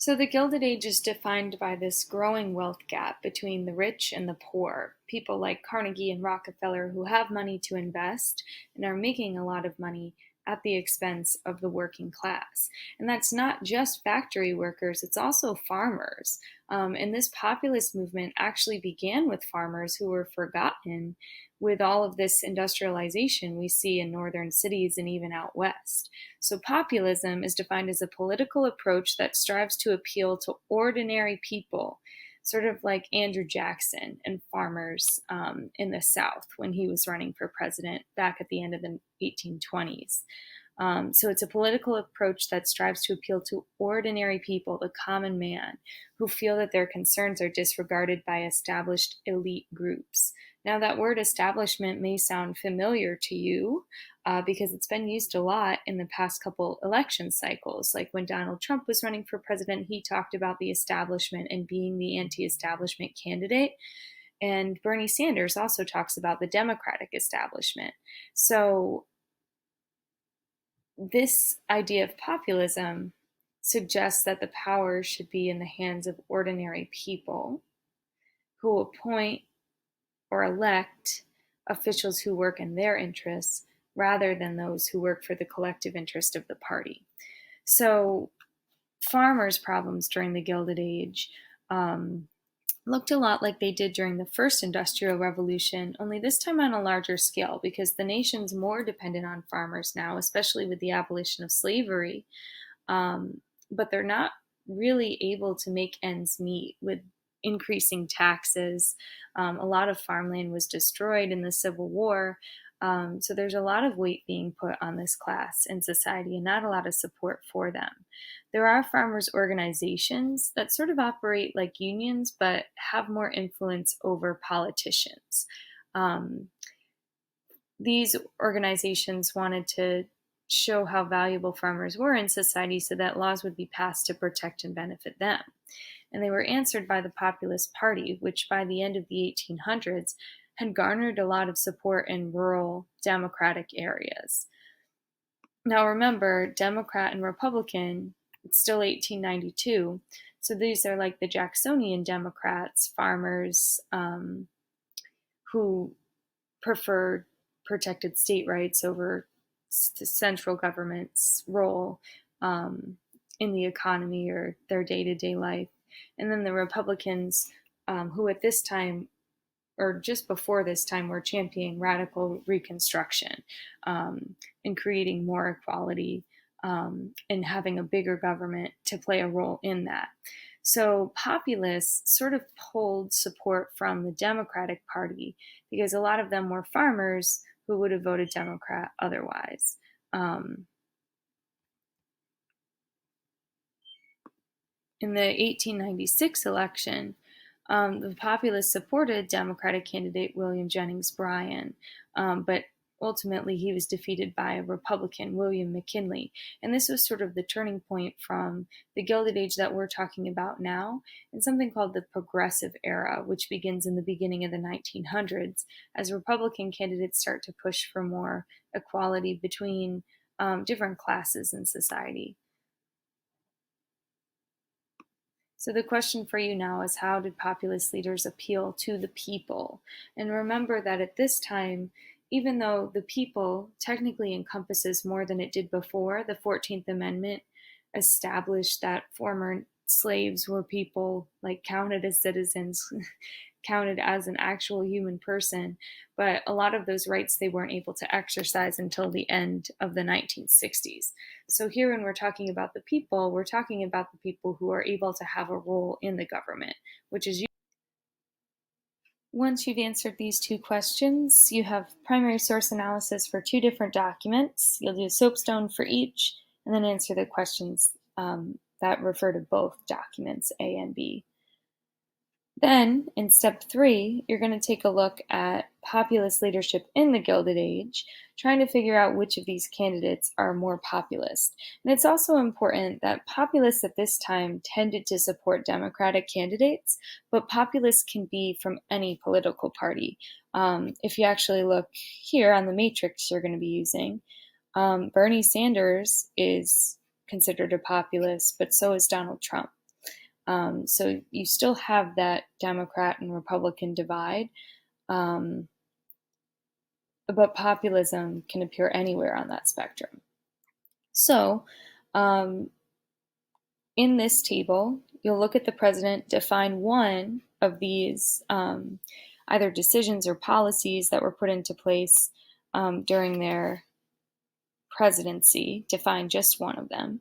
So the Gilded Age is defined by this growing wealth gap between the rich and the poor. People like Carnegie and Rockefeller who have money to invest and are making a lot of money at the expense of the working class. And that's not just factory workers, it's also farmers. And this populist movement actually began with farmers who were forgotten with all of this industrialization we see in northern cities and even out west. So, populism is defined as a political approach that strives to appeal to ordinary people, sort of like Andrew Jackson and farmers in the South when he was running for president back at the end of the 1820s. So it's a political approach that strives to appeal to ordinary people, the common man, who feel that their concerns are disregarded by established elite groups. Now, that word establishment may sound familiar to you because it's been used a lot in the past couple election cycles. Like when Donald Trump was running for president, he talked about the establishment and being the anti-establishment candidate. And Bernie Sanders also talks about the Democratic establishment. So this idea of populism suggests that the power should be in the hands of ordinary people who appoint or elect officials who work in their interests rather than those who work for the collective interest of the party. So farmers' problems during the Gilded Age looked a lot like they did during the first Industrial Revolution, only this time on a larger scale because the nation's more dependent on farmers now, especially with the abolition of slavery. But they're not really able to make ends meet with increasing taxes. A lot of farmland was destroyed in the Civil War. So there's a lot of weight being put on this class in society and not a lot of support for them. There are farmers' organizations that sort of operate like unions but have more influence over politicians. These organizations wanted to show how valuable farmers were in society so that laws would be passed to protect and benefit them. And they were answered by the Populist Party, which by the end of the 1800s had garnered a lot of support in rural Democratic areas. Now remember, Democrat and Republican, it's still 1892, so these are like the Jacksonian Democrats, farmers who preferred protected state rights over central government's role in the economy or their day-to-day life. And then the Republicans, who at this time, or just before this time, were championing radical Reconstruction and creating more equality and having a bigger government to play a role in that. So populists sort of pulled support from the Democratic Party because a lot of them were farmers who would have voted Democrat otherwise. In the 1896 election, the populists supported Democratic candidate William Jennings Bryan, but ultimately he was defeated by a Republican, William McKinley. And this was sort of the turning point from the Gilded Age that we're talking about now and something called the Progressive Era, which begins in the beginning of the 1900s as Republican candidates start to push for more equality between different classes in society. So the question for you now is, how did populist leaders appeal to the people? And remember that at this time, even though the people technically encompasses more than it did before, the 14th Amendment established that former slaves were people, like counted as citizens, counted as an actual human person. But a lot of those rights they weren't able to exercise until the end of the 1960s. So here when we're talking about the people, we're talking about the people who are able to have a role in the government, which is once you've answered these two questions, you have primary source analysis for two different documents. You'll do a soapstone for each, and then answer the questions that refer to both documents, A and B. Then, in step 3, you're going to take a look at populist leadership in the Gilded Age, trying to figure out which of these candidates are more populist. And it's also important that populists at this time tended to support Democratic candidates, but populists can be from any political party. If you actually look here on the matrix you're going to be using, Bernie Sanders is considered a populist, but so is Donald Trump. So you still have that Democrat and Republican divide, but populism can appear anywhere on that spectrum. So in this table, you'll look at the president, define one of these either decisions or policies that were put into place during their presidency, define just one of them,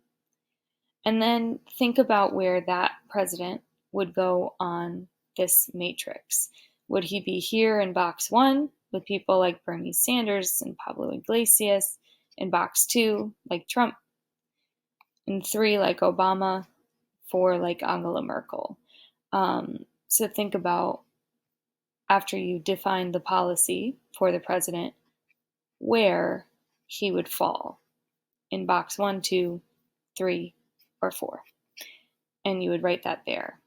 and then think about where that president would go on this matrix. Would he be here in box 1 with people like Bernie Sanders and Pablo Iglesias, in box 2 like Trump, in 3 like Obama, 4 like Angela Merkel? So think about, after you define the policy for the president, where he would fall in box 1, 2, 3, or 4. And you would write that there.